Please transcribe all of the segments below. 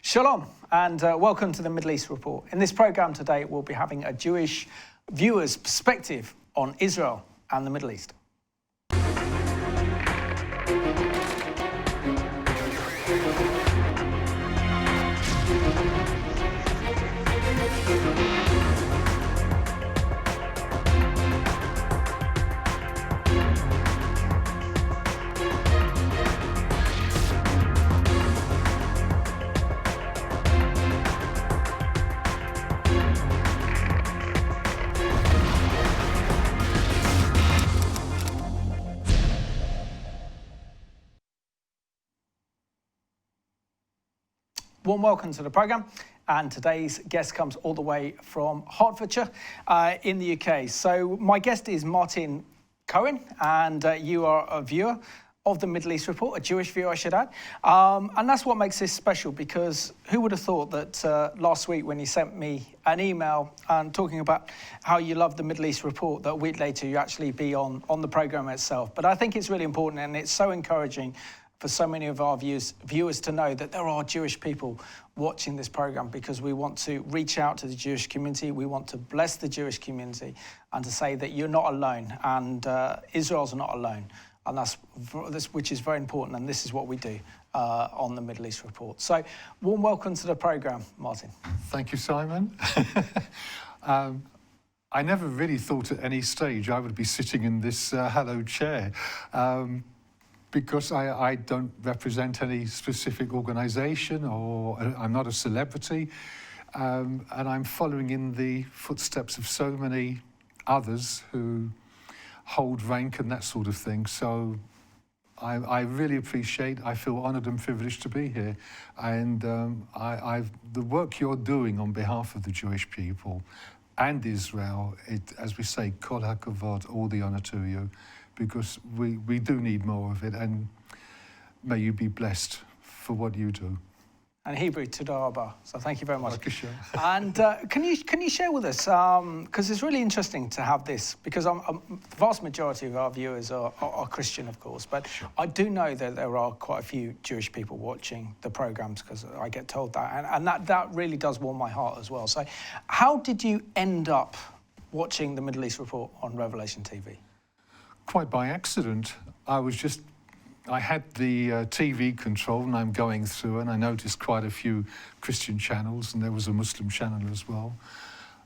Shalom and welcome to the Middle East Report. In this programme today, we'll be having a Jewish viewer's perspective on Israel and the Middle East. Warm welcome to the programme, and today's guest comes all the way from Hertfordshire in the UK. So my guest is Martin Cohen, and you are a viewer of the Middle East Report, a Jewish viewer I should add, and that's what makes this special, because who would have thought that last week when you sent me an email and talking about how you love the Middle East Report, that a week later you actually be on the programme itself. But I think it's really important, and it's so encouraging for so many of our viewers to know that there are Jewish people watching this programme, because we want to reach out to the Jewish community, we want to bless the Jewish community and to say that you're not alone, and Israel's not alone, and that's which is very important, and this is what we do on the Middle East Report. So warm welcome to the programme, Martin. Thank you, Simon. I never really thought at any stage I would be sitting in this hallowed chair. Because I don't represent any specific organisation, or I'm not a celebrity, and I'm following in the footsteps of so many others who hold rank and that sort of thing. So I really appreciate, I feel honoured and privileged to be here. And the work you're doing on behalf of the Jewish people and Israel, as we say, kol hakavod, all the honour to you, because we do need more of it, and may you be blessed for what you do. And Hebrew, toda rabah. So thank you very much. And can you share with us, because it's really interesting to have this, because the vast majority of our viewers are Christian, of course, but sure. I do know that there are quite a few Jewish people watching the programmes, because I get told that, and that really does warm my heart as well. So how did you end up watching the Middle East Report on Revelation TV? Quite by accident. I had the TV control, and I'm going through, and I noticed quite a few Christian channels, and there was a Muslim channel as well.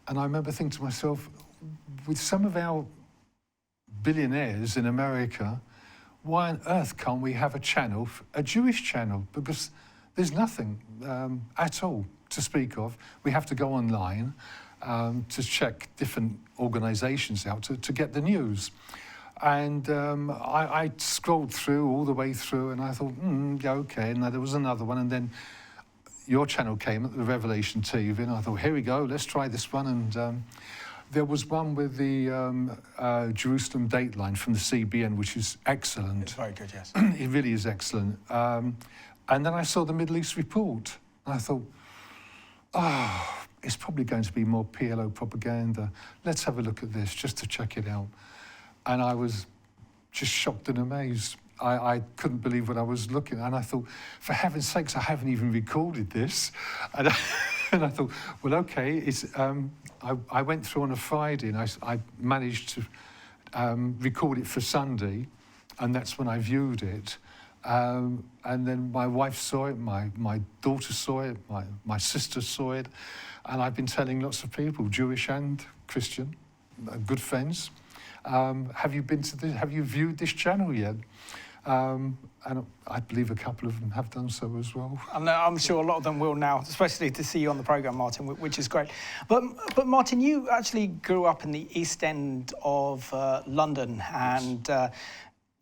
And I remember thinking to myself, with some of our billionaires in America, why on earth can't we have a channel, a Jewish channel? Because there's nothing at all to speak of. We have to go online to check different organisations out to get the news. And I scrolled through all the way through, and I thought, yeah, okay. And there was another one, and then your channel came at the Revelation TV, and I thought, here we go, let's try this one. And there was one with the Jerusalem Dateline from the CBN, which is excellent. It's very good, yes. It really is excellent. And then I saw the Middle East Report, and I thought, it's probably going to be more PLO propaganda. Let's have a look at this just to check it out. And I was just shocked and amazed. I couldn't believe what I was looking at. And I thought, for heaven's sakes, I haven't even recorded this. And I thought, well, okay. I went through on a Friday, and I managed to record it for Sunday, and that's when I viewed it. And then my wife saw it, my daughter saw it, my sister saw it, and I've been telling lots of people, Jewish and Christian, good friends, have you viewed this channel yet? And I believe a couple of them have done so as well. And I'm sure a lot of them will now, especially to see you on the programme, Martin, which is great. But Martin, you actually grew up in the East End of London, and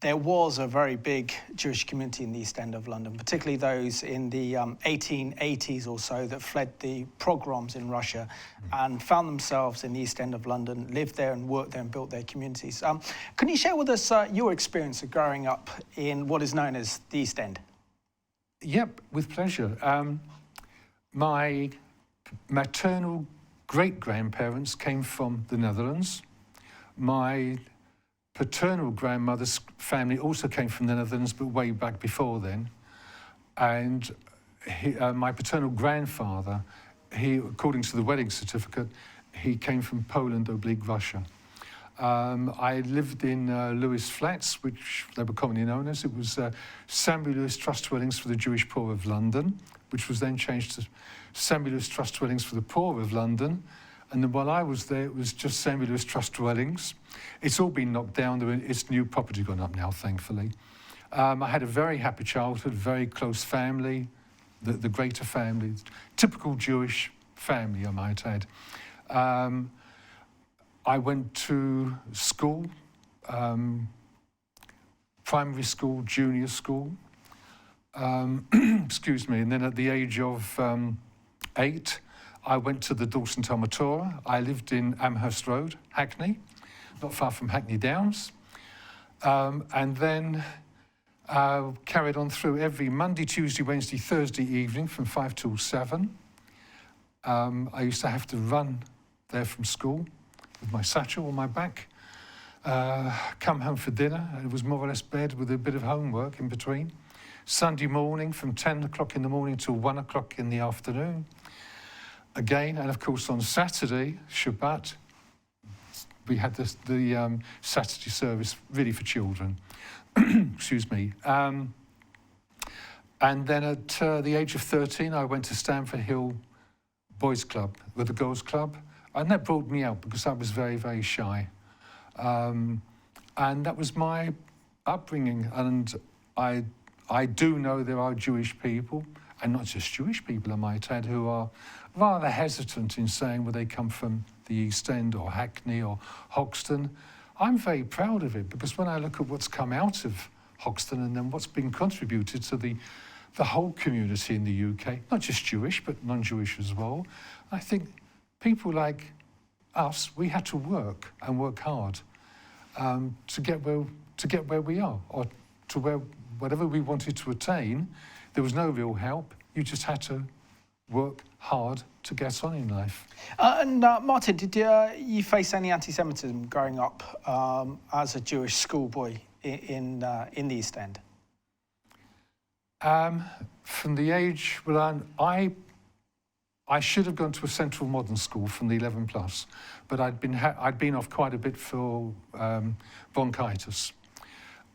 there was a very big Jewish community in the East End of London, particularly those in the 1880s or so that fled the pogroms in Russia and found themselves in the East End of London, lived there and worked there and built their communities. Can you share with us your experience of growing up in what is known as the East End? Yep, with pleasure. My maternal great-grandparents came from the Netherlands. My paternal grandmother's family also came from the Netherlands, but way back before then. And my paternal grandfather, according to the wedding certificate, he came from Poland/Russia. I lived in Lewis Flats, which they were commonly known as. It was Samuel Lewis Trust Dwellings for the Jewish Poor of London, which was then changed to Samuel Lewis Trust Dwellings for the Poor of London. And then while I was there, it was just Samuel Lewis Trust Dwellings. It's all been knocked down. It's new property gone up now, thankfully. I had a very happy childhood, very close family, the greater family, typical Jewish family, I might add. I went to school, primary school, junior school, excuse me, and then at the age of 8, I went to the Dawson Talmud Torah. I lived in Amherst Road, Hackney, not far from Hackney Downs, and then carried on through every Monday, Tuesday, Wednesday, Thursday evening from 5 till 7. I used to have to run there from school with my satchel on my back, come home for dinner, and it was more or less bed with a bit of homework in between. Sunday morning from 10 o'clock in the morning till 1 o'clock in the afternoon. Again, and of course on Saturday, Shabbat, we had the Saturday service really for children. Excuse me. And then at the age of 13, I went to Stamford Hill Boys Club, with the Girls Club. And that brought me out because I was very, very shy. And that was my upbringing. And I do know there are Jewish people, and not just Jewish people, I might add, who are rather hesitant in saying where they come from, the East End or Hackney or Hoxton. I'm very proud of it because when I look at what's come out of Hoxton and then what's been contributed to the whole community in the UK, not just Jewish, but non-Jewish as well, I think people like us, we had to work and work hard to get where we are, or to whatever we wanted to attain. There was no real help. You just had to work hard to get on in life. Martin, did you face any anti-Semitism growing up as a Jewish schoolboy in the East End? From the age, well, I should have gone to a central modern school from the 11 plus, but I'd been off quite a bit for bronchitis,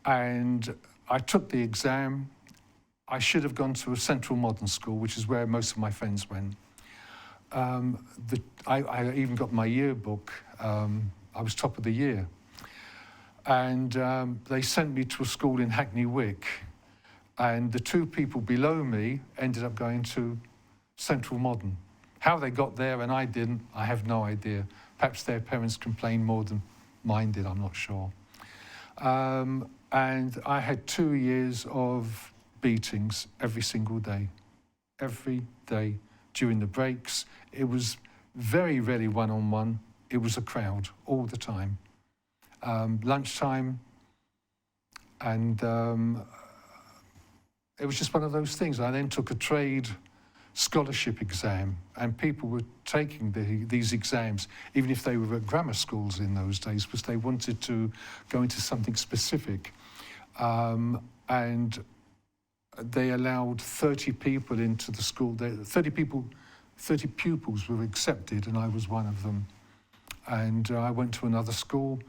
and I took the exam. I should have gone to a central modern school, which is where most of my friends went. I even got my yearbook. I was top of the year, and they sent me to a school in Hackney Wick, and the 2 people below me ended up going to Central Modern. How they got there and I didn't, I have no idea. Perhaps their parents complained more than mine did, I'm not sure. And I had 2 years of beatings every single day. Every day during the breaks. It was very rarely one-on-one. It was a crowd all the time. Lunchtime, and it was just one of those things. I then took a trade scholarship exam, and people were taking these exams, even if they were at grammar schools in those days, because they wanted to go into something specific. And they allowed 30 people into the school. 30 pupils were accepted, and I was one of them. And I went to another school,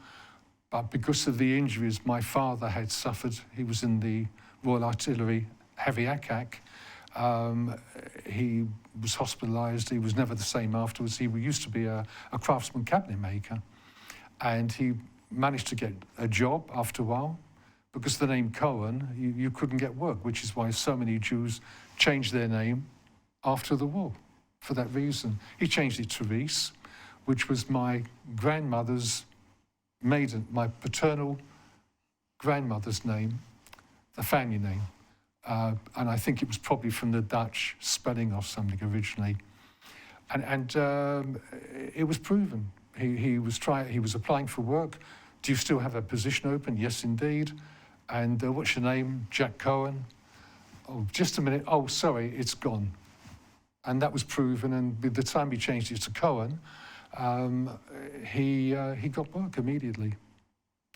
but because of the injuries my father had suffered, he was in the Royal Artillery Heavy ACAC. He was hospitalised. He was never the same afterwards. He used to be a craftsman cabinet maker, and he managed to get a job after a while. Because of the name Cohen, you couldn't get work, which is why so many Jews changed their name after the war, for that reason. He changed it to Rees, which was my grandmother's my paternal grandmother's name, the family name. And I think it was probably from the Dutch spelling or something originally. And it was proven. He was applying for work. Do you still have a position open? Yes, indeed. And what's your name? Jack Cohen. Oh, just a minute. Oh, sorry, it's gone. And that was proven. And by the time he changed it to Cohen, he got work immediately.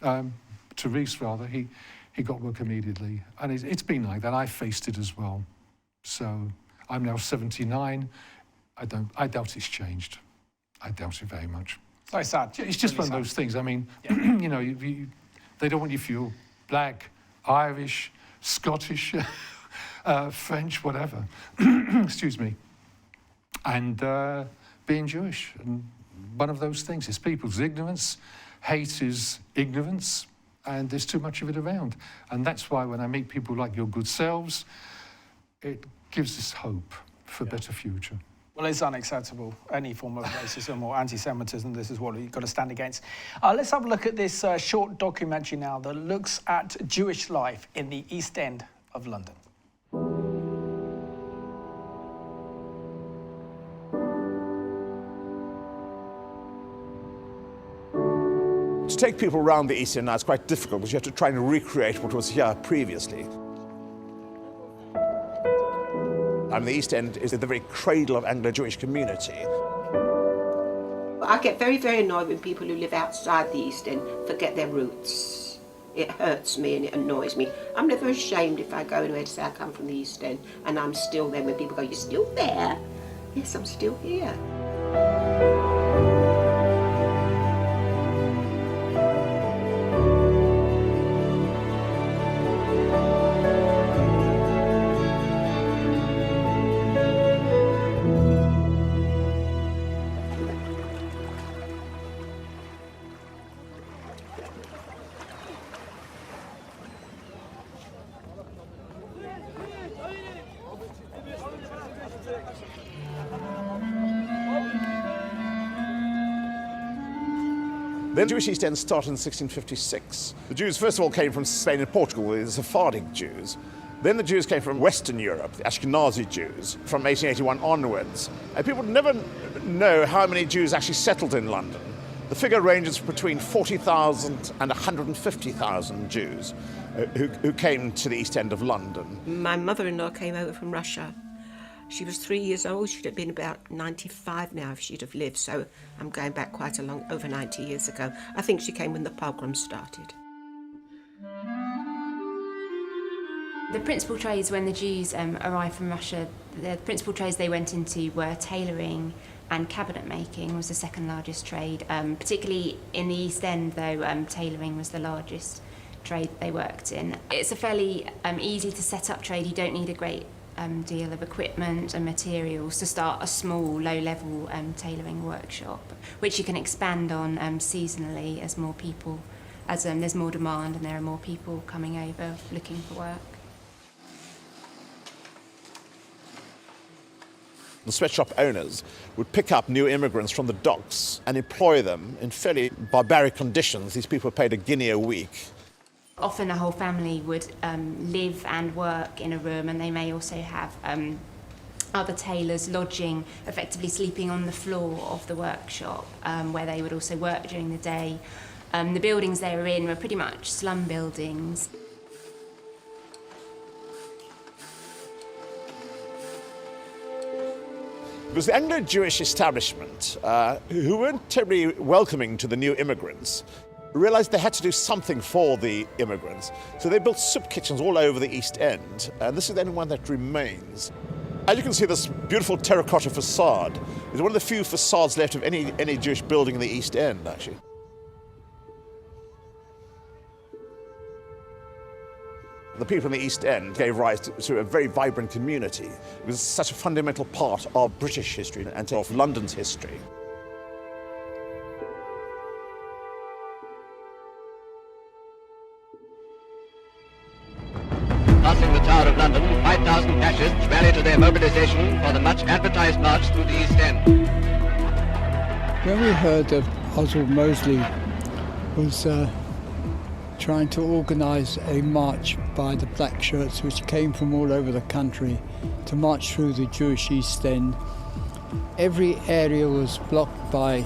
To Rees, rather. He got work immediately. And it's been like that. I faced it as well. So I'm now 79. I doubt it's changed. I doubt it very much. So sad. It's just Really one of those sad. things. I mean, they don't want you to feel black, Irish, Scottish, French, whatever. Excuse me. And being Jewish. And one of those things is people's ignorance. Hate is ignorance. And there's too much of it around. And that's why when I meet people like your good selves, it gives us hope for a better future. Well, it's unacceptable, any form of racism or anti-Semitism. This is what you've got to stand against. Let's have a look at this short documentary now that looks at Jewish life in the East End of London. To take people around the East End now is quite difficult because you have to try and recreate what was here previously. I mean, the East End is the very cradle of Anglo-Jewish community. I get very, very annoyed when people who live outside the East End forget their roots. It hurts me and it annoys me. I'm never ashamed if I go anywhere to say I come from the East End and I'm still there. When people go, "You're still there?" Yes, I'm still here. Then Jewish East End started in 1656. The Jews first of all came from Spain and Portugal, the Sephardic Jews. Then the Jews came from Western Europe, the Ashkenazi Jews, from 1881 onwards. And people never know how many Jews actually settled in London. The figure ranges between 40,000 and 150,000 Jews who came to the East End of London. My mother-in-law came over from Russia. She was 3 years old. She'd have been about 95 now if she'd have lived, so I'm going back quite a long, over 90 years ago. I think she came when the pogroms started. The principal trades when the Jews arrived from Russia, the principal trades they went into were tailoring and cabinet making was the second largest trade. Particularly in the East End though, tailoring was the largest trade they worked in. It's a fairly easy to set up trade. You don't need a great deal of equipment and materials to start a small, low-level tailoring workshop, which you can expand on seasonally as more people, as there's more demand and there are more people coming over looking for work. The sweatshop owners would pick up new immigrants from the docks and employ them in fairly barbaric conditions. These people were paid £1 a week. Often a whole family would live and work in a room, and they may also have other tailors lodging, effectively sleeping on the floor of the workshop, where they would also work during the day. The buildings they were in were pretty much slum buildings. It was the Anglo-Jewish establishment, who weren't terribly welcoming to the new immigrants, realised they had to do something for the immigrants. So they built soup kitchens all over the East End, and this is the only one that remains. As you can see, this beautiful terracotta facade is one of the few facades left of any Jewish building in the East End, actually. The people in the East End gave rise to a very vibrant community. It was such a fundamental part of British history and of London's history. Passing the Tower of London, 5,000 fascists rally to their mobilisation for the much advertised march through the East End. When we heard that Oswald Mosley was trying to organise a march by the black shirts, which came from all over the country, to march through the Jewish East End, every area was blocked by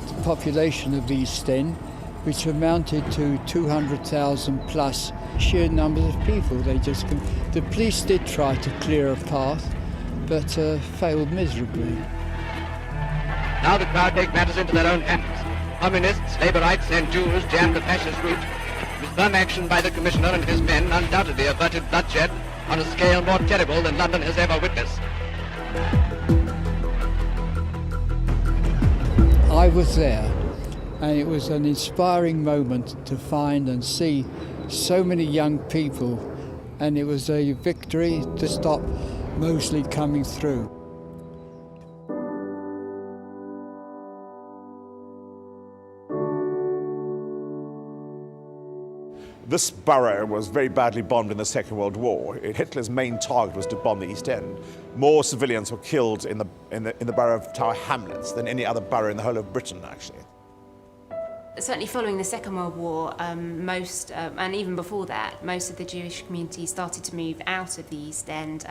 the population of the East End, which amounted to 200,000 plus sheer numbers of people. The police did try to clear a path, but failed miserably. Now the crowd take matters into their own hands. Communists, Labourites and Jews jammed the fascist route. With firm action by the Commissioner and his men undoubtedly averted bloodshed on a scale more terrible than London has ever witnessed. I was there, and it was an inspiring moment to find and see so many young people, and it was a victory to stop Mosley coming through. This borough was very badly bombed in the Second World War. Hitler's main target was to bomb the East End. More civilians were killed in the borough of Tower Hamlets than any other borough in the whole of Britain, actually. Certainly following the Second World War, and even before that, most of the Jewish community started to move out of the East End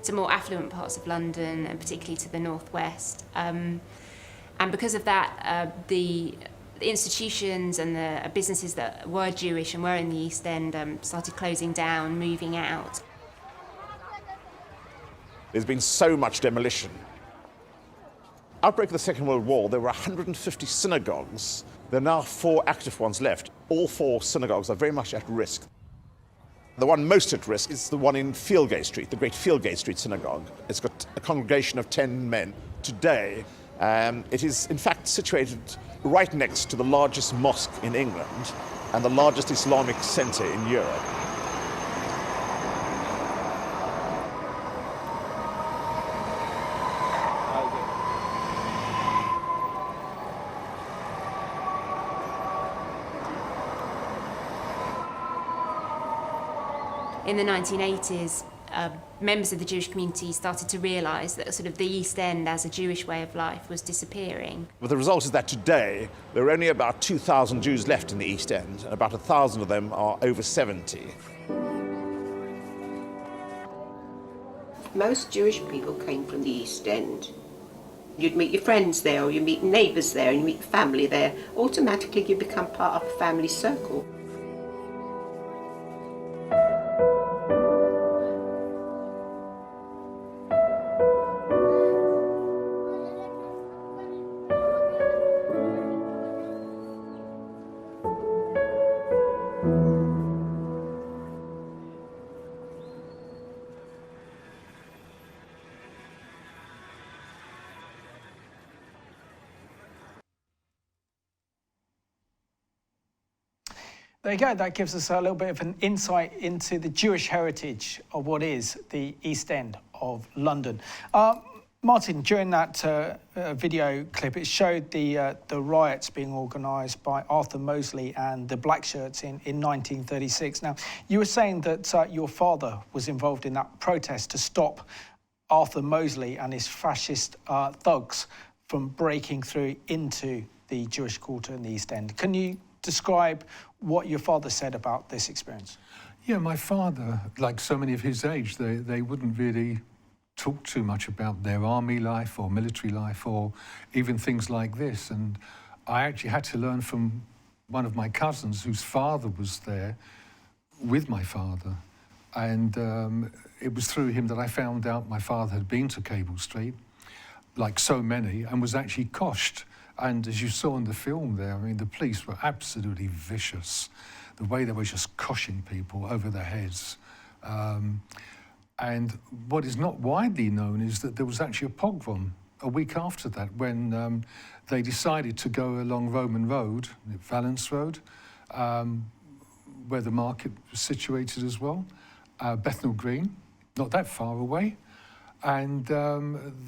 to more affluent parts of London, and particularly to the northwest. And because of that, the institutions and the businesses that were Jewish and were in the East End started closing down, moving out. There's been so much demolition. Outbreak of the Second World War, there were 150 synagogues. There are now 4 active ones left. All 4 synagogues are very much at risk. The one most at risk is the one in Fieldgate Street, the great Fieldgate Street Synagogue. It's got a congregation of 10 men. Today, it is in fact situated right next to the largest mosque in England and the largest Islamic centre in Europe. In the 1980s, members of the Jewish community started to realise that sort of the East End as a Jewish way of life was disappearing. But the result is that today there are only about 2,000 Jews left in the East End, and about 1,000 of them are over 70. Most Jewish people came from the East End. You'd meet your friends there, or you meet neighbours there, and you meet family there. Automatically you become part of a family circle. There you go. That gives us a little bit of an insight into the Jewish heritage of what is the East End of London. Martin, during that video clip, it showed the riots being organised by Arthur Mosley and the Black Shirts in 1936. Now, you were saying that your father was involved in that protest to stop Arthur Mosley and his fascist thugs from breaking through into the Jewish quarter in the East End. Can you describe what your father said about this experience? Yeah, my father, like so many of his age, they wouldn't really talk too much about their army life or military life or even things like this. And I actually had to learn from one of my cousins whose father was there with my father. And it was through him that I found out my father had been to Cable Street, like so many, and was actually coshed. And as you saw in the film there, I mean, the police were absolutely vicious. The way they were just coshing people over their heads. And what is not widely known is that there was actually a pogrom a week after that when they decided to go along Roman Road, Valence Road, where the market was situated as well, Bethnal Green, not that far away, and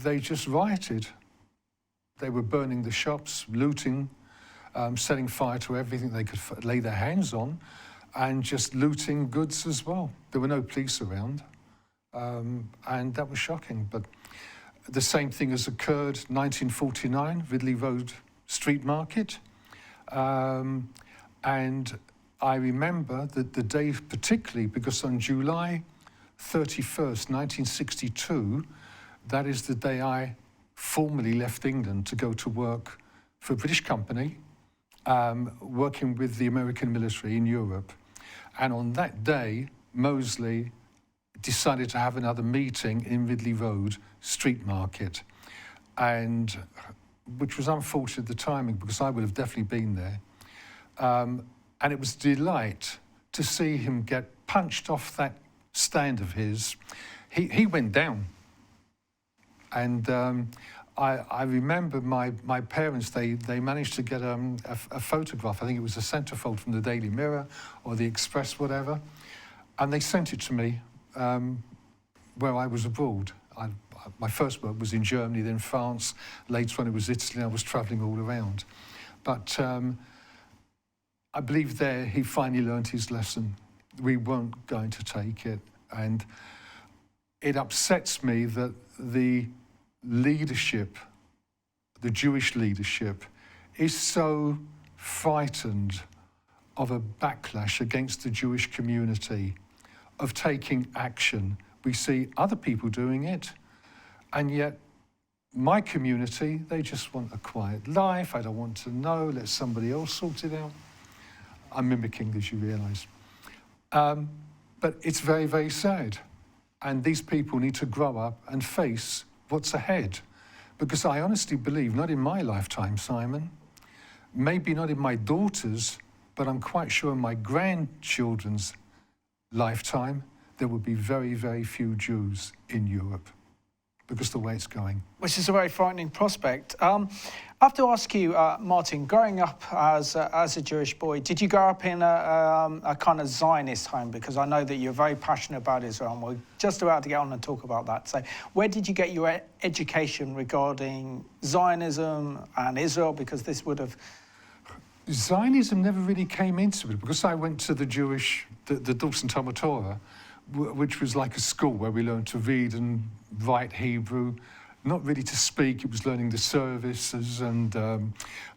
they just rioted. They were burning the shops, looting, setting fire to everything they could lay their hands on, and just looting goods as well. There were no police around, and that was shocking. But the same thing has occurred 1949, Ridley Road Street Market. And I remember that the day particularly because on July 31st, 1962, that is the day I formally left England to go to work for a British company, working with the American military in Europe. And on that day, Mosley decided to have another meeting in Ridley Road Street Market, and which was unfortunate, the timing, because I would have definitely been there. And it was a delight to see him get punched off that stand of his. He went down. And I remember my parents, they managed to get a photograph. I think it was a centerfold from the Daily Mirror or the Express, whatever. And they sent it to me where I was abroad. My first work was in Germany, then France. Later on it was Italy. I was traveling all around. But I believe there he finally learned his lesson. We weren't going to take it. And it upsets me that the leadership, the Jewish leadership, is so frightened of a backlash against the Jewish community, of taking action. We see other people doing it, and yet my community, they just want a quiet life. I don't want to know, let somebody else sort it out. I'm mimicking, as you realise. But it's very, very sad. And these people need to grow up and face what's ahead. Because I honestly believe, not in my lifetime, Simon, maybe not in my daughter's, but I'm quite sure in my grandchildren's lifetime, there will be very, very few Jews in Europe, because the way it's going. Which is a very frightening prospect. I have to ask you, Martin, growing up as a Jewish boy, did you grow up in a kind of Zionist home? Because I know that you're very passionate about Israel, and we're just about to get on and talk about that. So where did you get your education regarding Zionism and Israel? Because this would have... Zionism never really came into it, because I went to the Dawson Talmud Torah, which was like a school where we learned to read and write Hebrew, not really to speak. It was learning the services and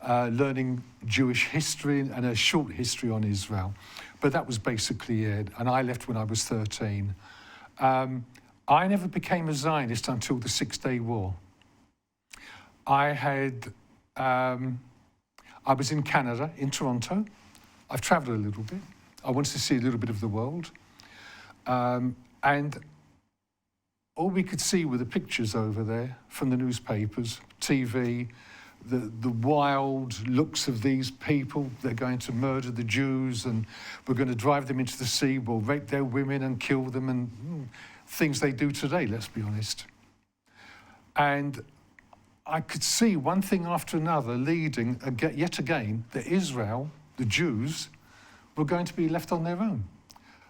learning Jewish history and a short history on Israel. But that was basically it. And I left when I was 13. I never became a Zionist until the Six-Day War. I was in Canada, in Toronto. I've travelled a little bit. I wanted to see a little bit of the world. And all we could see were the pictures over there from the newspapers, TV, the wild looks of these people. They're going to murder the Jews, and we're going to drive them into the sea, we'll rape their women and kill them, and things they do today, let's be honest. And I could see one thing after another leading, yet again, that Israel, the Jews, were going to be left on their own.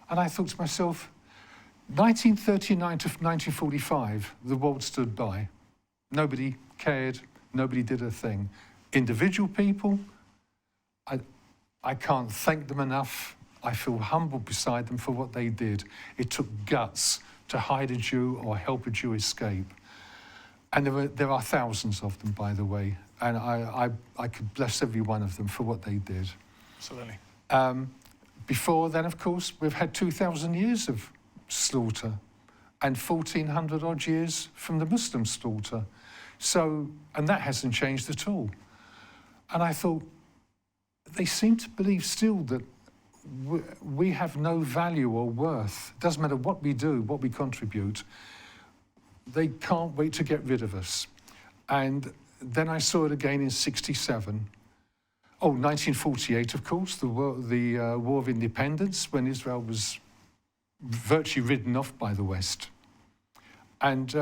And I thought to myself, 1939 to 1945, the world stood by. Nobody cared, nobody did a thing. Individual people, I can't thank them enough. I feel humbled beside them for what they did. It took guts to hide a Jew or help a Jew escape. And there are thousands of them, by the way, and I could bless every one of them for what they did. Absolutely. Before then, of course, we've had 2,000 years of slaughter and 1,400 odd years from the Muslim slaughter. So, and that hasn't changed at all. And I thought, they seem to believe still that we have no value or worth. It doesn't matter what we do, what we contribute. They can't wait to get rid of us. And then I saw it again in 67. Oh, 1948, of course, the War of Independence, when Israel was virtually ridden off by the West. And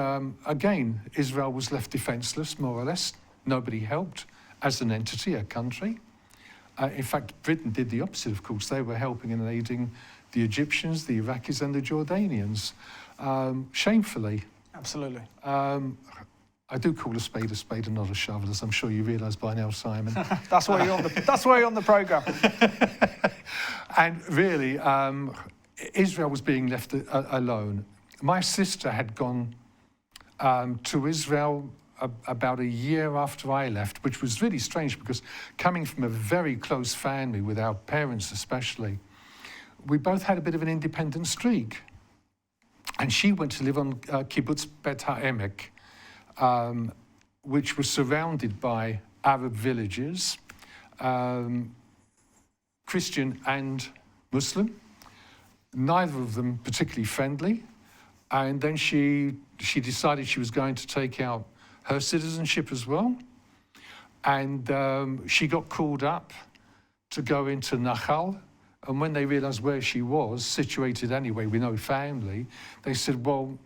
again, Israel was left defenseless, more or less. Nobody helped as an entity, a country. In fact, Britain did the opposite, of course. They were helping and aiding the Egyptians, the Iraqis, and the Jordanians, shamefully. Absolutely. I do call a spade and not a shovel, as I'm sure you realise by now, Simon. That's why you're on the programme. And really, Israel was being left alone. My sister had gone to Israel about a year after I left, which was really strange because coming from a very close family, with our parents especially, we both had a bit of an independent streak. And she went to live on Kibbutz Bet HaEmek, which was surrounded by Arab villages, Christian and Muslim, neither of them particularly friendly. And then she decided she was going to take out her citizenship as well. And she got called up to go into Nachal. And when they realised where she was, situated anyway with no family, they said, well,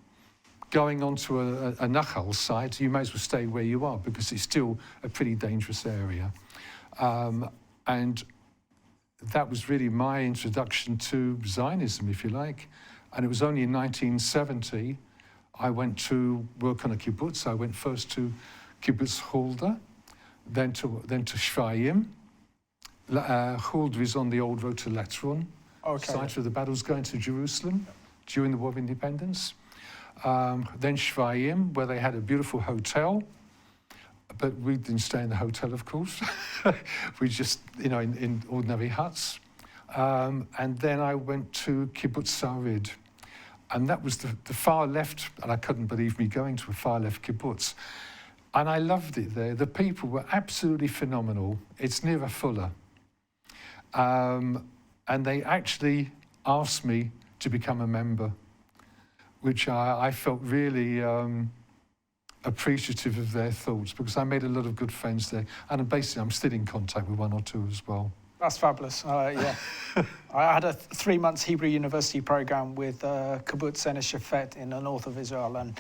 going onto a Nachal site, you may as well stay where you are because it's still a pretty dangerous area. And that was really my introduction to Zionism, if you like. And it was only in 1970 I went to work on a kibbutz. I went first to Kibbutz Hulda, then to Shvaim. Hulda is on the old road to Latrun, site of the battles going to Jerusalem during the War of Independence. Then Shvaim, where they had a beautiful hotel, but we didn't stay in the hotel, of course. We just, in ordinary huts. And then I went to Kibbutz Sarid, and that was the far left, and I couldn't believe me going to a far left kibbutz. And I loved it there. The people were absolutely phenomenal. It's near Fuller. And they actually asked me to become a member, which I felt really appreciative of their thoughts, because I made a lot of good friends there. And basically, I'm still in contact with one or two as well. That's fabulous. Yeah, I had a 3 months Hebrew University program with Kibbutz Ene Shafet in the north of Israel, and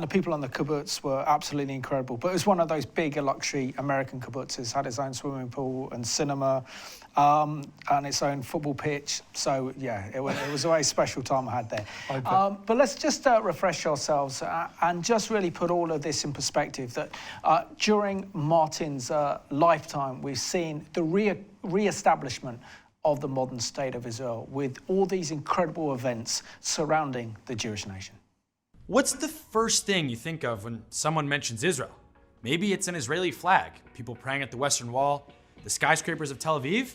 the people on the kibbutz were absolutely incredible. But it was one of those bigger luxury American kibbutzes, had its own swimming pool and cinema, and its own football pitch. So yeah, it was a very special time I had there. But let's just refresh ourselves and just really put all of this in perspective. That during Martin's lifetime, we've seen the re-establishment of the modern state of Israel with all these incredible events surrounding the Jewish nation. What's the first thing you think of when someone mentions Israel? Maybe it's an Israeli flag, people praying at the Western Wall, the skyscrapers of Tel Aviv.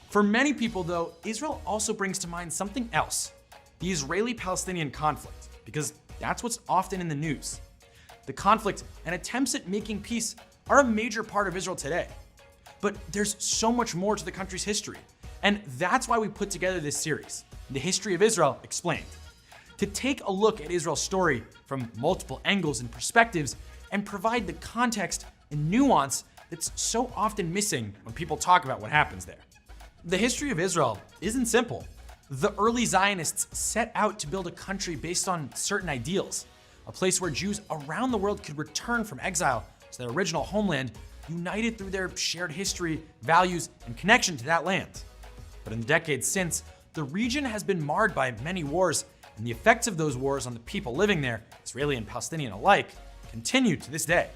For many people, though, Israel also brings to mind something else, the Israeli-Palestinian conflict, because that's what's often in the news. The conflict and attempts at making peace are a major part of Israel today. But there's so much more to the country's history, and that's why we put together this series, The History of Israel Explained, to take a look at Israel's story from multiple angles and perspectives and provide the context and nuance that's so often missing when people talk about what happens there. The history of Israel isn't simple. The early Zionists set out to build a country based on certain ideals, a place where Jews around the world could return from exile to their original homeland, united through their shared history, values, and connection to that land. But in the decades since, the region has been marred by many wars, and the effects of those wars on the people living there, Israeli and Palestinian alike, continue to this day.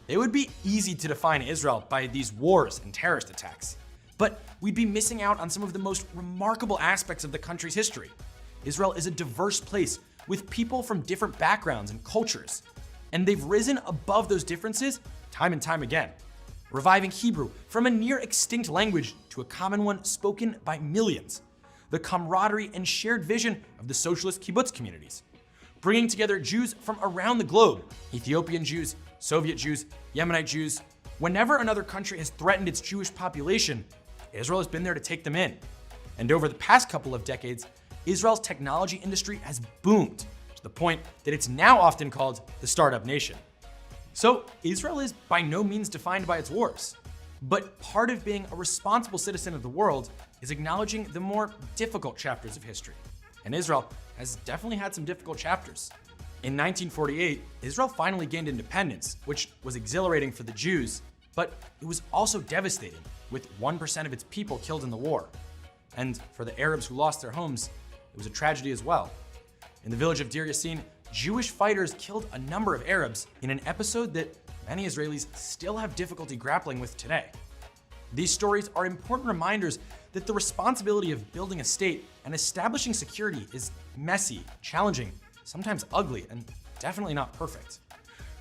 It would be easy to define Israel by these wars and terrorist attacks, but we'd be missing out on some of the most remarkable aspects of the country's history. Israel is a diverse place with people from different backgrounds and cultures, and they've risen above those differences time and time again, reviving Hebrew from a near extinct language to a common one spoken by millions, the camaraderie and shared vision of the socialist kibbutz communities, bringing together Jews from around the globe, Ethiopian Jews, Soviet Jews, Yemenite Jews. Whenever another country has threatened its Jewish population, Israel has been there to take them in. And over the past couple of decades, Israel's technology industry has boomed to the point that it's now often called the startup nation. So Israel is by no means defined by its wars. But part of being a responsible citizen of the world is acknowledging the more difficult chapters of history. And Israel has definitely had some difficult chapters. In 1948, Israel finally gained independence, which was exhilarating for the Jews, but it was also devastating, with 1% of its people killed in the war. And for the Arabs who lost their homes, it was a tragedy as well. In the village of Deir Yassin, Jewish fighters killed a number of Arabs in an episode that many Israelis still have difficulty grappling with today. These stories are important reminders that the responsibility of building a state and establishing security is messy, challenging, sometimes ugly, and definitely not perfect.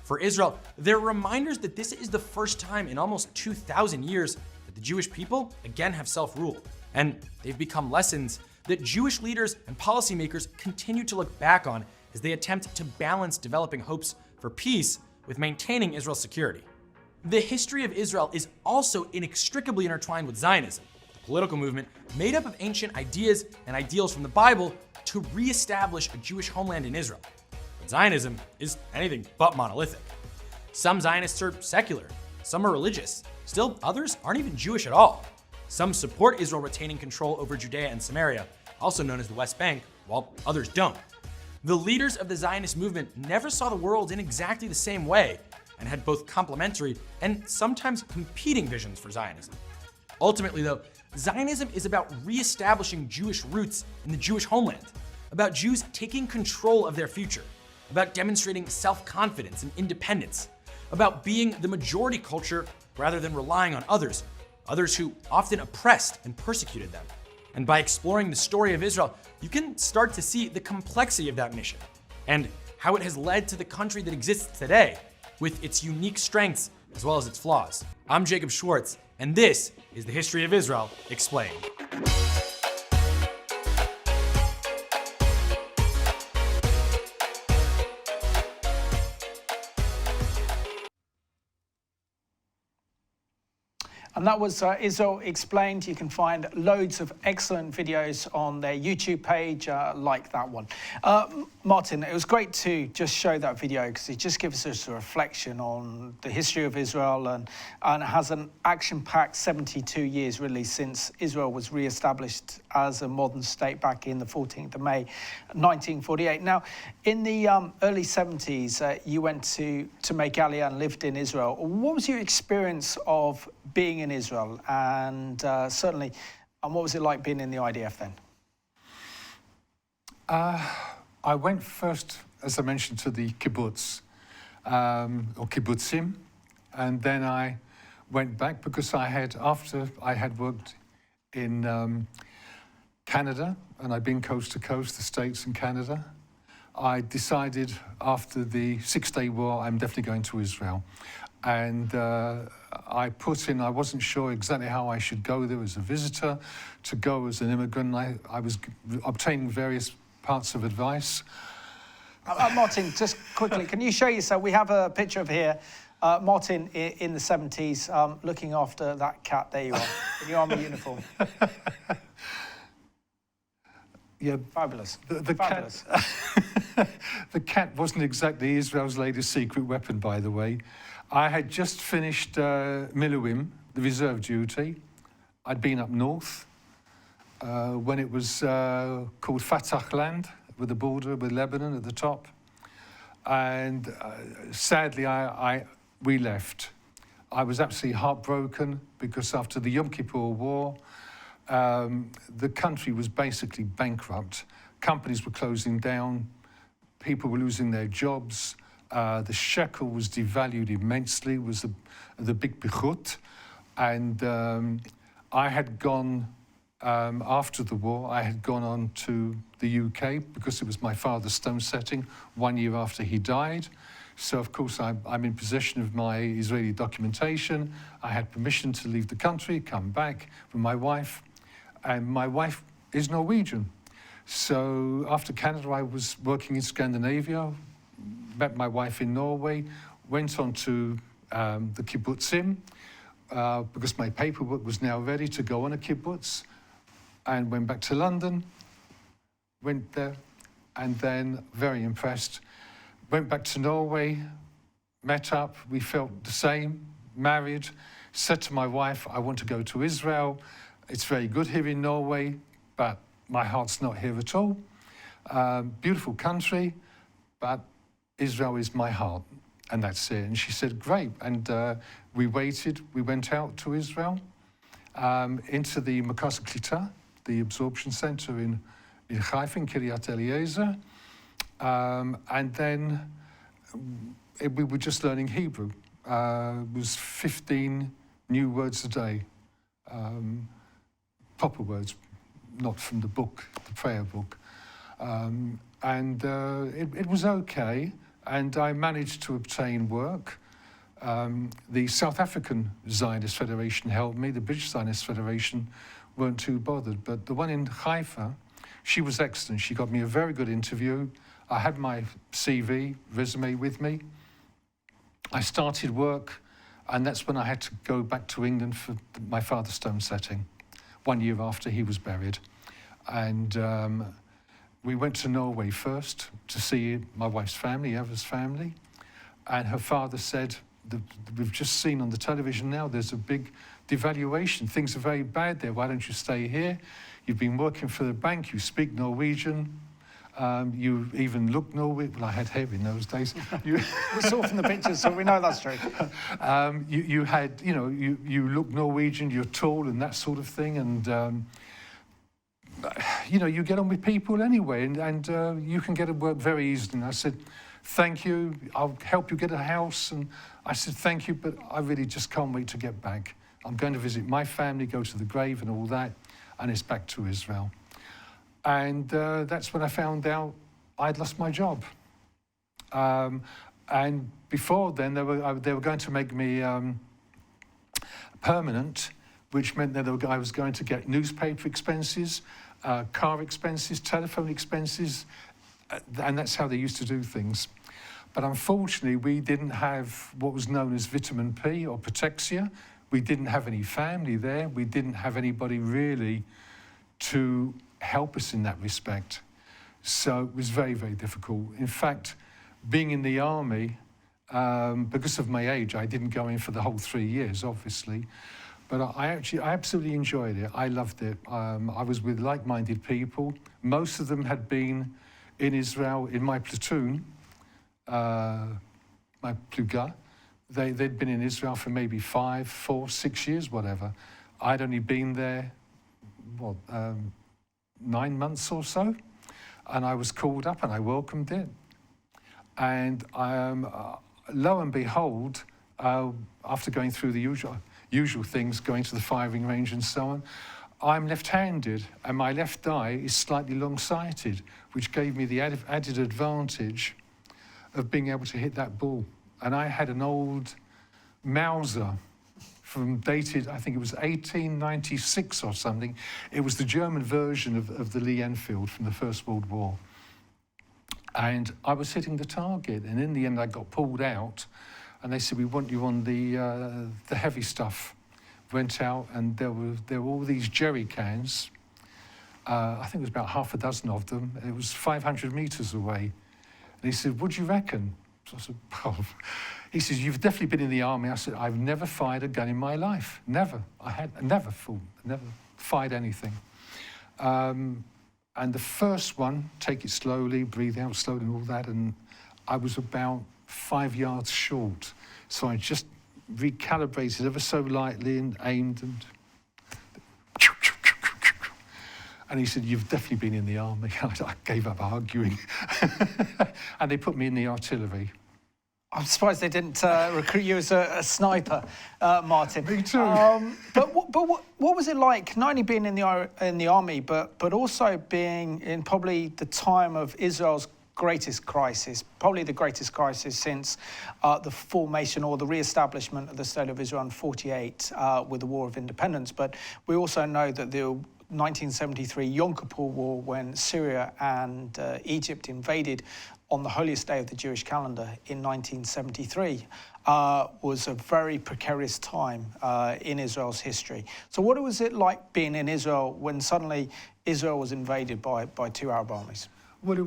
For Israel, they're reminders that this is the first time in almost 2,000 years that the Jewish people again have self-rule. And they've become lessons that Jewish leaders and policymakers continue to look back on as they attempt to balance developing hopes for peace with maintaining Israel's security. The history of Israel is also inextricably intertwined with Zionism, a political movement made up of ancient ideas and ideals from the Bible to re-establish a Jewish homeland in Israel. But Zionism is anything but monolithic. Some Zionists are secular, some are religious, still others aren't even Jewish at all. Some support Israel retaining control over Judea and Samaria, also known as the West Bank, while others don't. The leaders of the Zionist movement never saw the world in exactly the same way and had both complementary and sometimes competing visions for Zionism. Ultimately, though, Zionism is about reestablishing Jewish roots in the Jewish homeland, about Jews taking control of their future, about demonstrating self-confidence and independence, about being the majority culture rather than relying on others who often oppressed and persecuted them. And by exploring the story of Israel, you can start to see the complexity of that mission and how it has led to the country that exists today, with its unique strengths as well as its flaws. I'm Jacob Schwartz, and this is the History of Israel Explained. And that was Israel Explained. You can find loads of excellent videos on their YouTube page like that one. Martin, it was great to just show that video because it just gives us a reflection on the history of Israel and it has an action-packed 72 years really since Israel was re-established as a modern state back in the 14th of May 1948. Now, in the early 70s, you went to make Aliyah and lived in Israel. What was your experience of being in Israel, and what was it like being in the IDF then? I went first, as I mentioned, to the kibbutz, or kibbutzim, and then I went back because after I had worked in Canada, and I'd been coast to coast, the States and Canada, I decided after the Six-Day War, I'm definitely going to Israel. And I wasn't sure exactly how I should go there as a visitor, to go as an immigrant. I was obtaining various parts of advice. Martin, just quickly, can you show yourself? We have a picture of here. Martin in the 70s, looking after that cat. There you are, in your army uniform. Yeah, fabulous. Fabulous. The cat wasn't exactly Israel's latest secret weapon, by the way. I had just finished Miluim, the reserve duty. I'd been up north when it was called Fatah Land, with the border with Lebanon at the top. And sadly, we left. I was absolutely heartbroken because after the Yom Kippur War, the country was basically bankrupt. Companies were closing down. People were losing their jobs. The shekel was devalued immensely, was the big bichut. And I had gone, after the war, I had gone on to the UK because it was my father's stone setting 1 year after he died. So, of course, I'm in possession of my Israeli documentation. I had permission to leave the country, come back with my wife. And my wife is Norwegian. So after Canada, I was working in Scandinavia, met my wife in Norway, went on to the kibbutzim, because my paperwork was now ready to go on a kibbutz, and went back to London, went there, and then, very impressed, went back to Norway, met up, we felt the same, married, said to my wife, I want to go to Israel. It's very good here in Norway, but my heart's not here at all. Beautiful country, but Israel is my heart, and that's it. And she said, great. And we waited, we went out to Israel, into the Merkaz Klita, the absorption center in Haifa, in Kiryat Eliezer. And then we were just learning Hebrew. It was 15 new words a day. Proper words, not from the book, the prayer book. It was okay, and I managed to obtain work. The South African Zionist Federation helped me. The British Zionist Federation weren't too bothered, but the one in Haifa, she was excellent. She got me a very good interview. I had my CV, resume with me. I started work, and that's when I had to go back to England for my father's stone setting, 1 year after he was buried. And we went to Norway first to see my wife's family, Eva's family. And her father said, we've just seen on the television now, there's a big devaluation. Things are very bad there. Why don't you stay here? You've been working for the bank. You speak Norwegian. You even look Norwegian. Well, I had hair in those days. You, We saw from the pictures, so we know that's true. you had, you know, you look Norwegian, you're tall and that sort of thing, and you know, you get on with people anyway, and you can get to work very easily. And I said, thank you, I'll help you get a house. And I said, thank you, but I really just can't wait to get back. I'm going to visit my family, go to the grave and all that, and it's back to Israel. And that's when I found out I'd lost my job. And before then, they were going to make me permanent, which meant that I was going to get newspaper expenses, car expenses, telephone expenses, and that's how they used to do things. But unfortunately, we didn't have what was known as vitamin P or Protexia. We didn't have any family there. We didn't have anybody really to help us in that respect. So it was very, very difficult. In fact, being in the army, because of my age, I didn't go in for the whole 3 years, obviously. But I absolutely enjoyed it. I loved it. I was with like-minded people. Most of them had been in Israel in my platoon, my pluga. They'd been in Israel for maybe 5, 4, 6 years, whatever. I'd only been there, 9 months or so, and I was called up and I welcomed it. And lo and behold, after going through the usual things, going to the firing range and so on, I'm left-handed, and my left eye is slightly long-sighted, which gave me the added advantage of being able to hit that ball. And I had an old Mauser dated, I think it was 1896 or something. It was the German version of the Lee Enfield from the First World War. And I was hitting the target, and in the end I got pulled out, and they said, we want you on the heavy stuff. Went out, and there were all these jerry cans. I think it was about half a dozen of them. It was 500 meters away. And he said, what do you reckon? So I said, well, he says, you've definitely been in the army. I said, I've never fired a gun in my life. Never. I never fired anything. And the first one, take it slowly, breathe out slowly and all that, and I was about 5 yards short. So I just recalibrated ever so lightly and aimed, and he said, you've definitely been in the army. I gave up arguing. And they put me in the artillery. I'm surprised they didn't recruit you as a sniper, Martin. Me too. But what was it like, not only being in the army, but also being in probably the time of Israel's greatest crisis, probably the greatest crisis since the formation or the re-establishment of the State of Israel in 1948 with the War of Independence. But we also know that the 1973 Yom Kippur War, when Syria and Egypt invaded on the holiest day of the Jewish calendar in 1973, was a very precarious time in Israel's history. So what was it like being in Israel when suddenly Israel was invaded by 2 Arab armies? Well, it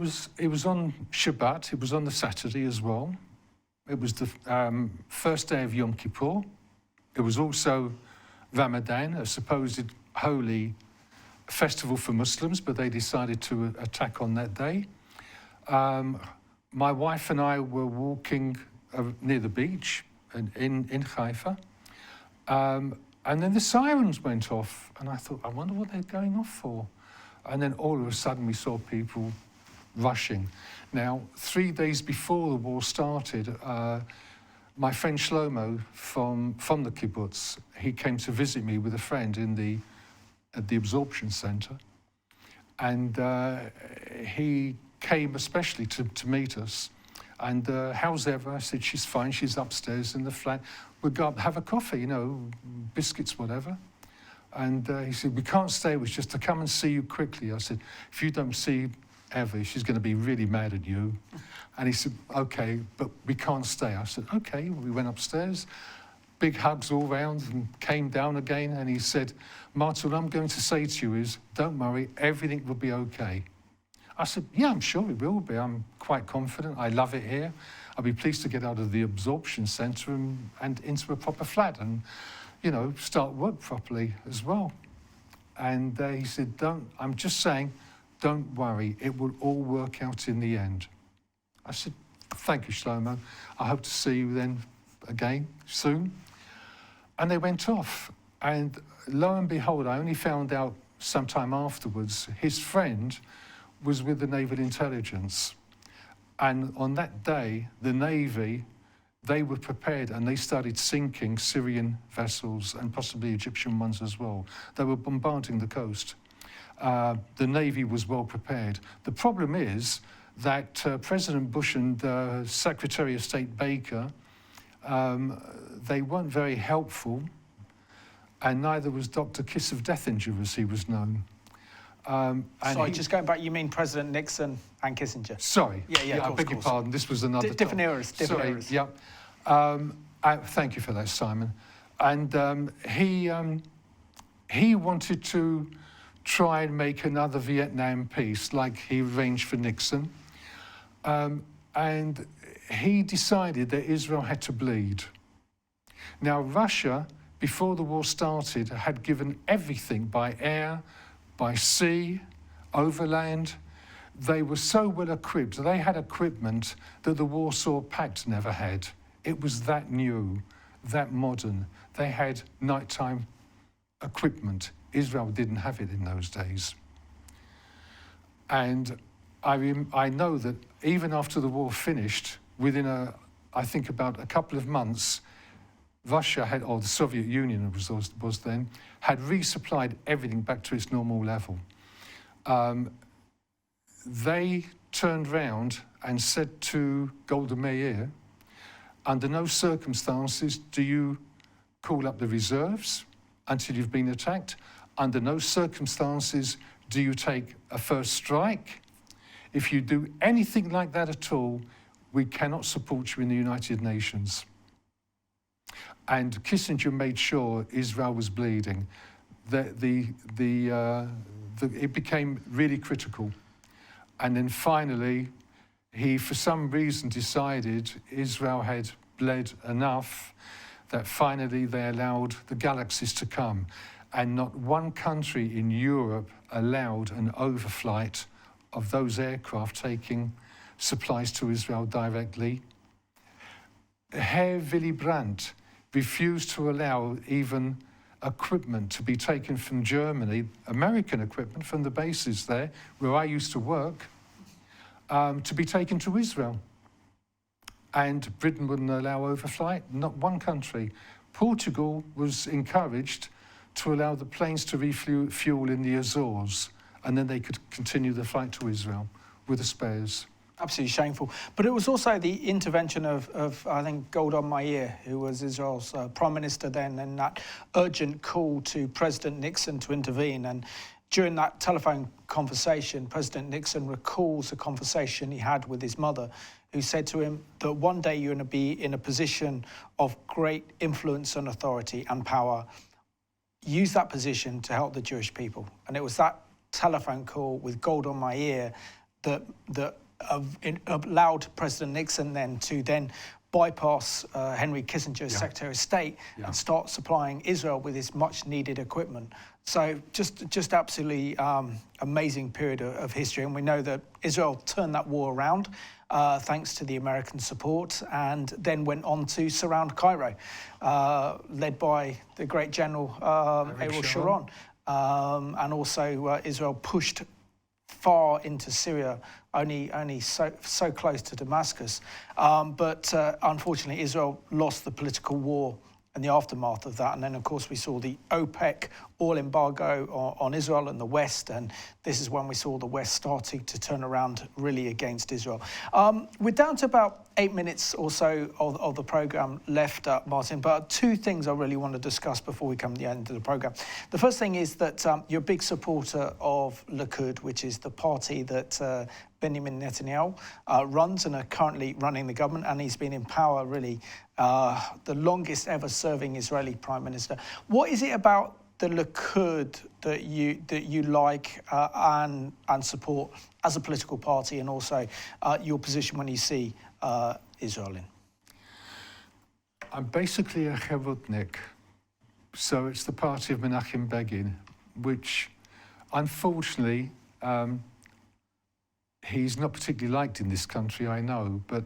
was on Shabbat. It was on the Saturday as well. It was the first day of Yom Kippur. It was also Ramadan, a supposed holy festival for Muslims, but they decided to attack on that day. My wife and I were walking near the beach in Haifa, and then the sirens went off, and I thought, I wonder what they're going off for. And then all of a sudden we saw people rushing. Now, 3 days before the war started, my friend Shlomo from the kibbutz, he came to visit me with a friend at the absorption center, and he came especially to meet us. And how's Eva? I said, she's fine, she's upstairs in the flat. We'll go up, have a coffee, you know, biscuits, whatever. And he said, we can't stay, it was just to come and see you quickly. I said, if you don't see Eva, she's going to be really mad at you. And he said, okay, but we can't stay. I said, okay. We went upstairs, big hugs all round, and came down again. And he said, Martin, what I'm going to say to you is, don't worry, everything will be okay. I said, yeah, I'm sure it will be. I'm quite confident. I love it here. I'll be pleased to get out of the absorption centre and into a proper flat and, you know, start work properly as well. And he said, I'm just saying, don't worry, it will all work out in the end. I said, thank you, Shlomo. I hope to see you then again soon. And they went off. And lo and behold, I only found out sometime afterwards, his friend was with the Naval Intelligence. And on that day, the Navy, they were prepared and they started sinking Syrian vessels and possibly Egyptian ones as well. They were bombarding the coast. The Navy was well prepared. The problem is that President Bush and Secretary of State Baker, they weren't very helpful, and neither was Dr. Kiss of Dethinger, as he was known. Sorry, just going back, you mean President Nixon and Kissinger? Sorry. Yeah, I beg your pardon. This was another different eras. Different eras. Yeah. Thank you for that, Simon. And he wanted to try and make another Vietnam peace, like he arranged for Nixon. And he decided that Israel had to bleed. Now, Russia, before the war started, had given everything by air, by sea, overland. They were so well equipped. They had equipment that the Warsaw Pact never had. It was that new, that modern. They had nighttime equipment. Israel didn't have it in those days. And I know that even after the war finished, within I think about a couple of months, Russia had, or the Soviet Union was then, had resupplied everything back to its normal level. They turned round and said to Golda Meir, under no circumstances do you call up the reserves until you've been attacked. Under no circumstances do you take a first strike. If you do anything like that at all, we cannot support you in the United Nations. And Kissinger made sure Israel was bleeding. It became really critical. And then finally, he, for some reason, decided Israel had bled enough that finally they allowed the Galaxies to come. And not one country in Europe allowed an overflight of those aircraft taking supplies to Israel directly. Herr Willy Brandt refused to allow even equipment to be taken from Germany, American equipment from the bases there, where I used to work, to be taken to Israel. And Britain wouldn't allow overflight, not one country. Portugal was encouraged to allow the planes to refuel in the Azores, and then they could continue the flight to Israel with the spares. Absolutely shameful. But it was also the intervention of I think, Golda Meir, who was Israel's prime minister then, and that urgent call to President Nixon to intervene. And during that telephone conversation, President Nixon recalls a conversation he had with his mother, who said to him that one day you're going to be in a position of great influence and authority and power. Use that position to help the Jewish people. And it was that telephone call with Golda Meir that allowed President Nixon then to bypass Henry Kissinger, as Secretary of State, and start supplying Israel with this much-needed equipment. So just absolutely amazing period of history. And we know that Israel turned that war around thanks to the American support, and then went on to surround Cairo, led by the great General Ariel Sharon. And also Israel pushed far into Syria, only so close to Damascus. But unfortunately, Israel lost the political war in the aftermath of that. And then, of course, we saw the OPEC oil embargo on Israel and the West. And this is when we saw the West starting to turn around really against Israel. We're down to about 8 minutes or so of the programme left, Martin. But two things I really want to discuss before we come to the end of the programme. The first thing is that you're a big supporter of Likud, which is the party that Benjamin Netanyahu runs and are currently running the government, and he's been in power really the longest ever serving Israeli Prime Minister. What is it about the Likud that you like and support as a political party, and also your position when you see Israel in? I'm basically a Chavutnik, so it's the party of Menachem Begin, which unfortunately He's not particularly liked in this country, I know, but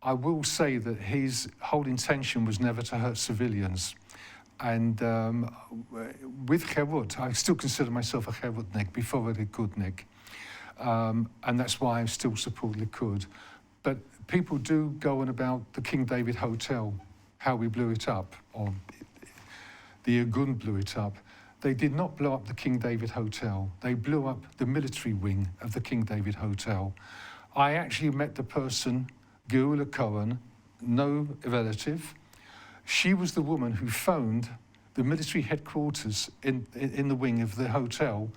I will say that his whole intention was never to hurt civilians. And with Herut, I still consider myself a Herutnik before a Likudnik. And that's why I still support Likud. But people do go on about the King David Hotel, how we blew it up, or the Irgun blew it up. They did not blow up the King David Hotel. They blew up the military wing of the King David Hotel. I actually met the person, Geula Cohen, no relative. She was the woman who phoned the military headquarters in the wing of the hotel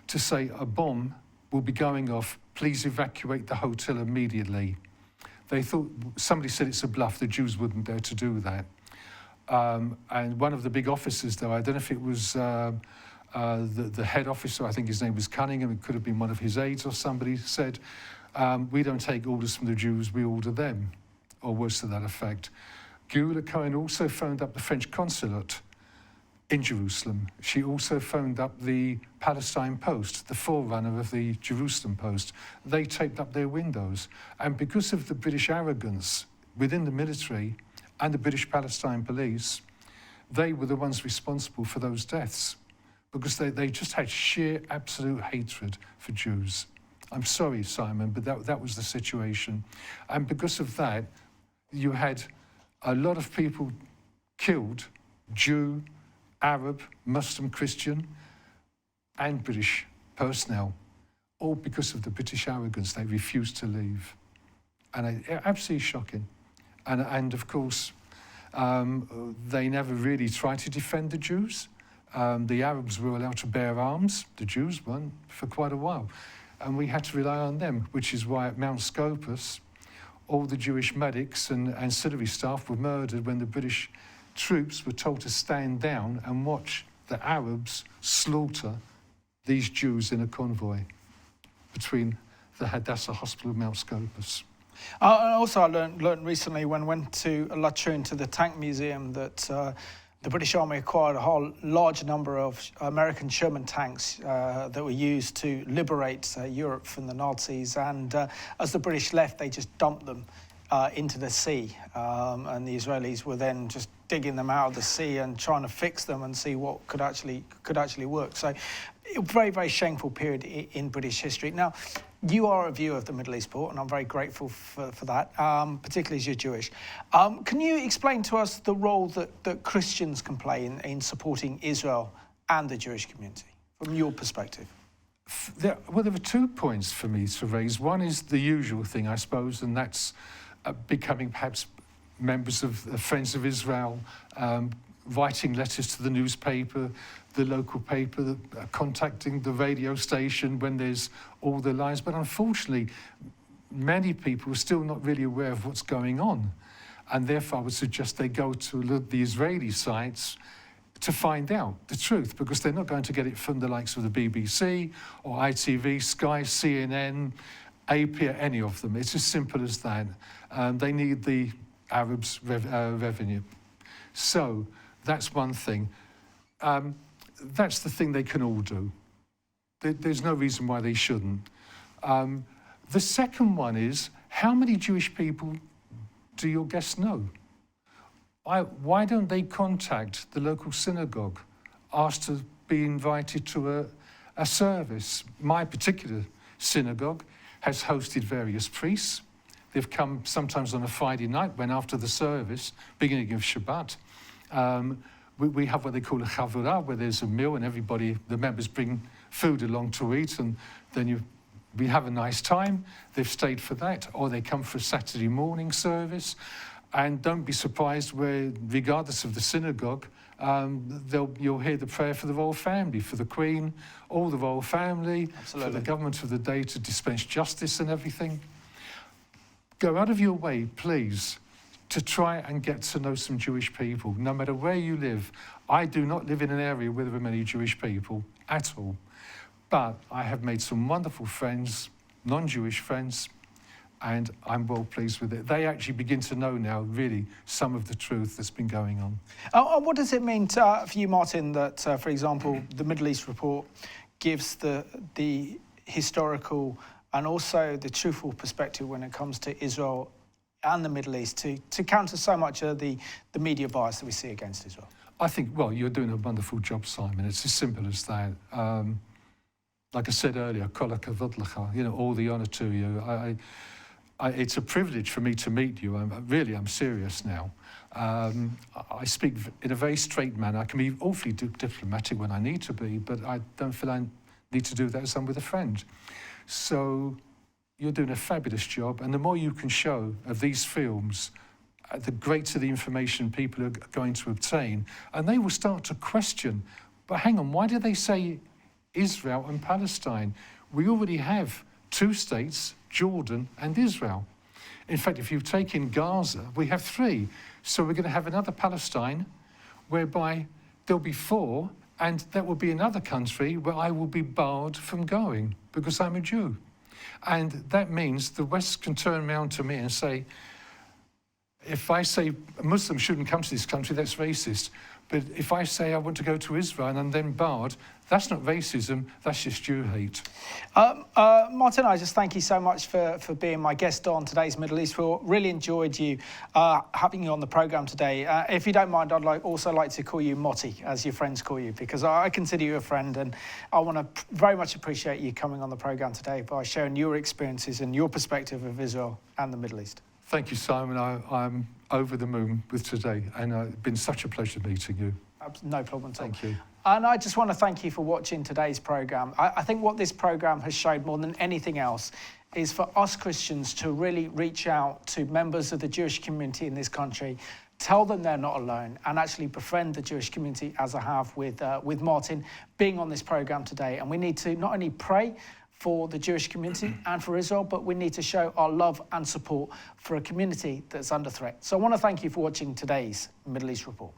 to say a bomb will be going off, please evacuate the hotel immediately. They thought, somebody said it's a bluff, the Jews wouldn't dare to do that. And one of the big officers, though, I don't know if it was the head officer, I think his name was Cunningham, it could have been one of his aides or somebody, said, we don't take orders from the Jews, we order them, or words to that effect. Geula Cohen also phoned up the French consulate in Jerusalem. She also phoned up the Palestine Post, the forerunner of the Jerusalem Post. They taped up their windows. And because of the British arrogance within the military and the British Palestine police, they were the ones responsible for those deaths because they just had sheer absolute hatred for Jews. I'm sorry, Simon, but that was the situation. And because of that, you had a lot of people killed, Jew, Arab, Muslim, Christian, and British personnel, all because of the British arrogance. They refused to leave. And absolutely shocking. And of course, they never really tried to defend the Jews. The Arabs were allowed to bear arms, the Jews weren't, for quite a while. And we had to rely on them, which is why at Mount Scopus, all the Jewish medics and ancillary staff were murdered when the British troops were told to stand down and watch the Arabs slaughter these Jews in a convoy between the Hadassah Hospital and Mount Scopus. Also, I learned recently when I went to Latrun to the Tank Museum that the British Army acquired a whole large number of American Sherman tanks that were used to liberate Europe from the Nazis. And as the British left, they just dumped them into the sea. And the Israelis were then just digging them out of the sea and trying to fix them and see what could actually work. So a very, very shameful period in British history. Now, you are a viewer of the Middle East Report, and I'm very grateful for that, particularly as you're Jewish. Can you explain to us the role that Christians can play in supporting Israel and the Jewish community, from your perspective? There were 2 points for me to raise. One is the usual thing, I suppose, and that's becoming perhaps members of Friends of Israel, writing letters to the newspaper, the local paper, contacting the radio station when there's all the lies. But unfortunately, many people are still not really aware of what's going on. And therefore, I would suggest they go to the Israeli sites to find out the truth, because they're not going to get it from the likes of the BBC or ITV, Sky, CNN, AP, any of them. It's as simple as that. They need the Arabs' revenue. So that's one thing. That's the thing they can all do. There's no reason why they shouldn't. The second one is, how many Jewish people do your guests know? Why don't they contact the local synagogue, ask to be invited to a service? My particular synagogue has hosted various priests. They've come sometimes on a Friday night when after the service, beginning of Shabbat, we have what they call a chavurah, where there's a meal and everybody, the members bring food along to eat, and then we have a nice time. They've stayed for that, or they come for a Saturday morning service. And don't be surprised where, regardless of the synagogue, you'll hear the prayer for the royal family, for the Queen, all the royal family, Absolutely. for the government of the day to dispense justice and everything. Go out of your way, please, to try and get to know some Jewish people, no matter where you live. I do not live in an area where there are many Jewish people at all, but I have made some wonderful friends, non-Jewish friends, and I'm well pleased with it. They actually begin to know now, really, some of the truth that's been going on. What does it mean for you, Martin, that, for example, the Middle East Report gives the historical and also the truthful perspective when it comes to Israel and the Middle East to counter so much of the media bias that we see against Israel? I think, well, you're doing a wonderful job, Simon. It's as simple as that. Like I said earlier, kol hakavod lecha, all the honour to you. It's a privilege for me to meet you. I'm serious now. I speak in a very straight manner. I can be awfully diplomatic when I need to be, but I don't feel I need to do that as I'm with a friend. So you're doing a fabulous job, and the more you can show of these films, the greater the information people are going to obtain, and they will start to question, but hang on, why do they say Israel and Palestine? We already have two states, Jordan and Israel. In fact, if you take in Gaza, we have three. So we're going to have another Palestine, whereby there'll be four, and that will be another country where I will be barred from going because I'm a Jew. And that means the West can turn around to me and say, if I say Muslims shouldn't come to this country, that's racist. But if I say I want to go to Israel and I'm then barred, that's not racism, that's just Jew hate. Martin, I just thank you so much for being my guest on today's Middle East Report. Really enjoyed you having you on the programme today. If you don't mind, I'd also like to call you Motti, as your friends call you, because I consider you a friend, and I want to very much appreciate you coming on the programme today by sharing your experiences and your perspective of Israel and the Middle East. Thank you, Simon. I'm over the moon with today, and it's been such a pleasure meeting you. No problem at all. Thank you. And I just want to thank you for watching today's programme. I think what this programme has showed more than anything else is for us Christians to really reach out to members of the Jewish community in this country, tell them they're not alone, and actually befriend the Jewish community, as I have with Martin being on this programme today. And we need to not only pray for the Jewish community and for Israel, but we need to show our love and support for a community that's under threat. So I want to thank you for watching today's Middle East Report.